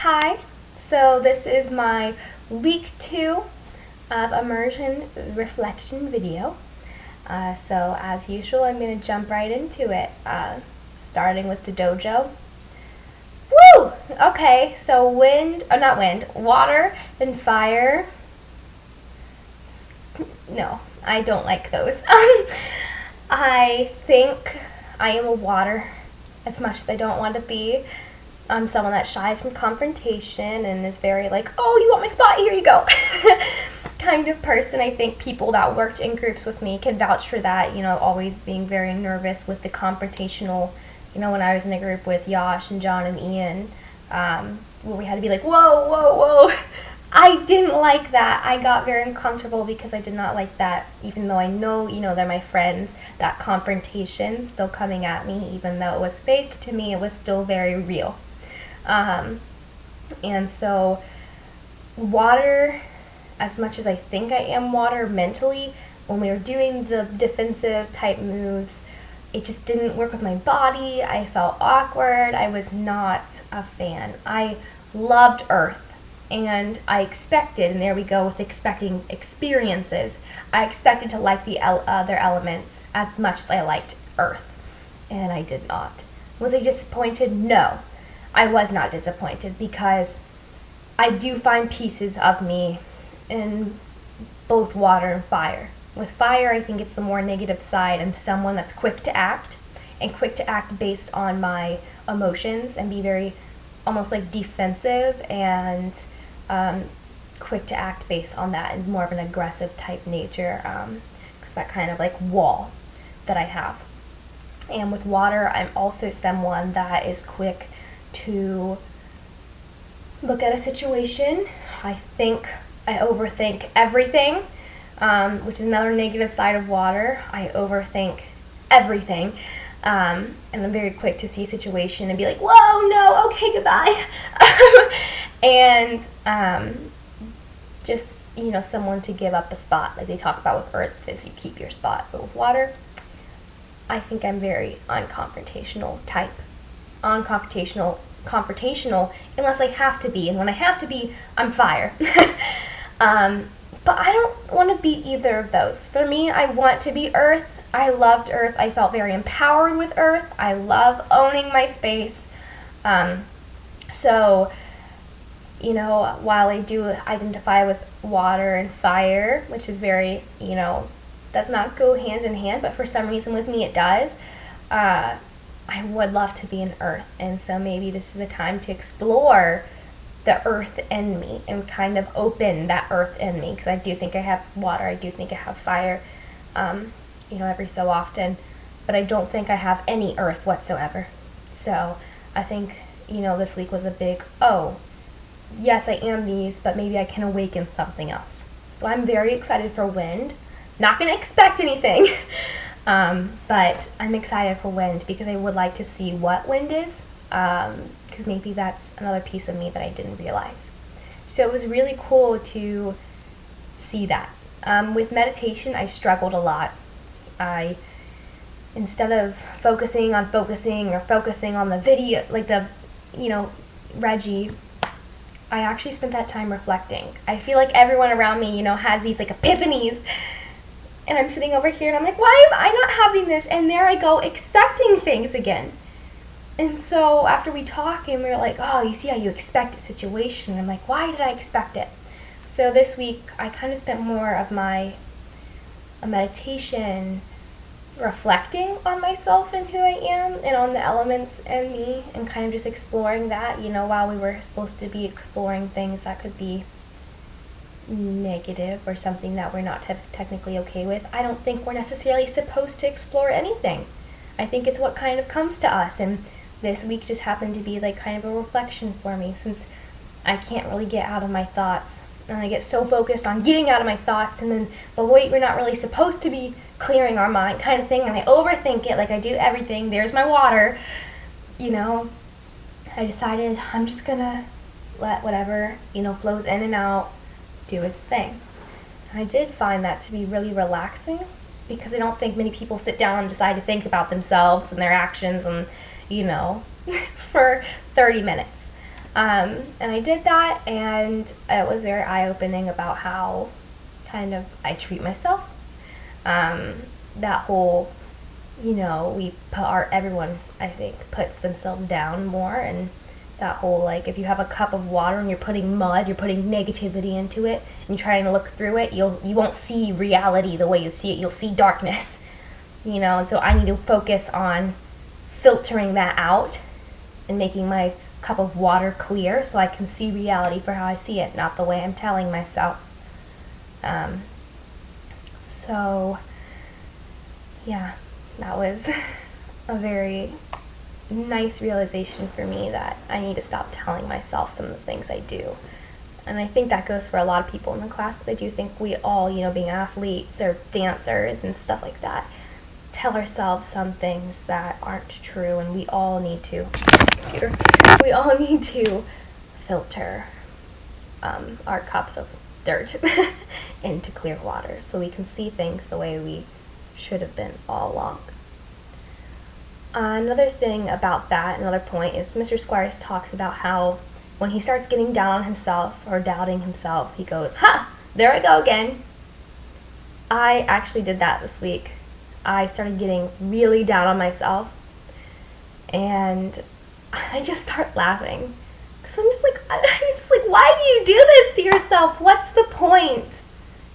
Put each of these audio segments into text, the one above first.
Hi, so this is my week 2 of immersion reflection video. So as usual, I'm going to jump right into it, starting with the dojo. Woo! Okay, so water and fire. No, I don't like those. I think I am a water as much as I don't want to be. I'm someone that shies from confrontation and is very like, oh, you want my spot? Here you go. Kind of person. I think people that worked in groups with me can vouch for that, always being very nervous with the confrontational, when I was in a group with Yash and John and Ian, where we had to be like, whoa, whoa, whoa. I didn't like that. I got very uncomfortable because I did not like that, even though I know, they're my friends, that confrontation still coming at me, even though it was fake, to me it was still very real. And so water, as much as I think I am water mentally, when we were doing the defensive type moves, it just didn't work with my body. I felt awkward. I was not a fan. I loved earth. And I expected, and there we go with expecting experiences, I expected to like the other elements as much as I liked earth. And I did not. Was I disappointed? No. I was not disappointed because I do find pieces of me in both water and fire. With fire, I think it's the more negative side. I'm someone that's quick to act, and quick to act based on my emotions and be very almost like defensive and quick to act based on that and more of an aggressive type nature, because that kind of like wall that I have. And with water, I'm also someone that is quick to look at a situation. I overthink everything, which is another negative side of water. I overthink everything. And I'm very quick to see a situation and be like, whoa, no, okay, goodbye. And just, someone to give up a spot. Like they talk about with earth is you keep your spot. But with water, I think I'm very unconfrontational type. Confrontational unless I have to be. And when I have to be, I'm fire. But I don't want to be either of those. For me, I want to be earth. I loved earth. I felt very empowered with earth. I love owning my space. So, while I do identify with water and fire, which is very, does not go hands in hand, but for some reason with me it does, I would love to be an earth. And so maybe this is a time to explore the earth in me and kind of open that earth in me, because I do think I have water, I do think I have fire, every so often, but I don't think I have any earth whatsoever. So I think, this week was a big, yes, I am these, but maybe I can awaken something else. So I'm very excited for wind. Not going to expect anything, but I'm excited for wind because I would like to see what wind is, because maybe that's another piece of me that I didn't realize. So it was really cool to see that. With meditation, I struggled a lot. Instead of focusing on the video, like Reggie, I actually spent that time reflecting. I feel like everyone around me, has these like epiphanies, and I'm sitting over here and I'm like, why am I not having this? And there I go, expecting things again. And so after we talk and we were like, oh, you see how you expect a situation. I'm like, why did I expect it? So this week I kind of spent more of my meditation reflecting on myself and who I am and on the elements in me, and kind of just exploring that, while we were supposed to be exploring things that could be negative or something that we're not technically okay with. I don't think we're necessarily supposed to explore anything. I think it's what kind of comes to us, and this week just happened to be like kind of a reflection for me, since I can't really get out of my thoughts, and I get so focused on getting out of my thoughts, and then, but wait, we're not really supposed to be clearing our mind kind of thing, and I overthink it like I do everything. There's my water. I decided I'm just gonna let whatever, flows in and out do its thing. And I did find that to be really relaxing, because I don't think many people sit down and decide to think about themselves and their actions and, for 30 minutes. And I did that, and it was very eye-opening about how kind of I treat myself. That whole, everyone, I think, puts themselves down more, and that whole, like, if you have a cup of water and you're putting mud, you're putting negativity into it, and you're trying to look through it, you won't see reality the way you see it. You'll see darkness, and so I need to focus on filtering that out and making my cup of water clear so I can see reality for how I see it, not the way I'm telling myself. So, yeah, that was a very nice realization for me that I need to stop telling myself some of the things I do. And I think that goes for a lot of people in the class, because I do think we all, being athletes or dancers and stuff like that, tell ourselves some things that aren't true, and we all need to filter our cups of dirt into clear water so we can see things the way we should have been all along. Another thing about that, another point, is Mr. Squires talks about how when he starts getting down on himself or doubting himself, he goes, "Ha! There I go again." I actually did that this week. I started getting really down on myself, and I just start laughing. Because I'm just like, why do you do this to yourself? What's the point?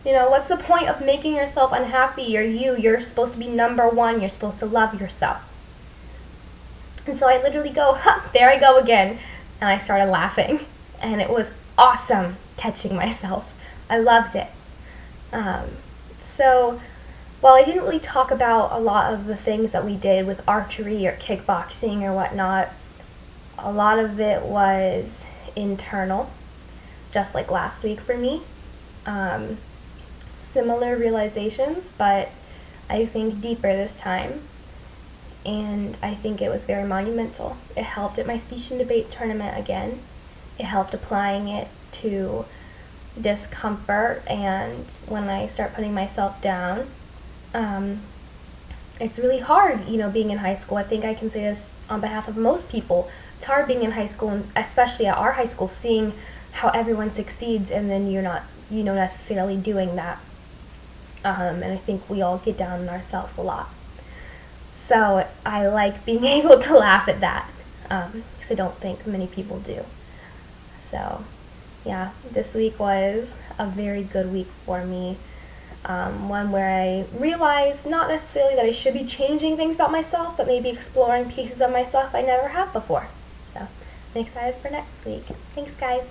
What's the point of making yourself unhappy? You're supposed to be number one. You're supposed to love yourself. And so I literally go, "Ha, there I go again." And I started laughing. And it was awesome catching myself. I loved it. So while I didn't really talk about a lot of the things that we did with archery or kickboxing or whatnot, a lot of it was internal, just like last week for me. Similar realizations, but I think deeper this time. And I think it was very monumental. It helped at my speech and debate tournament again. It helped applying it to discomfort, and when I start putting myself down, it's really hard, being in high school. I think I can say this on behalf of most people. It's hard being in high school, and especially at our high school, seeing how everyone succeeds, and then you're not, necessarily doing that. And I think we all get down on ourselves a lot. So I like being able to laugh at that, because I don't think many people do. So, yeah, this week was a very good week for me. One where I realized not necessarily that I should be changing things about myself, but maybe exploring pieces of myself I never have before. So I'm excited for next week. Thanks, guys.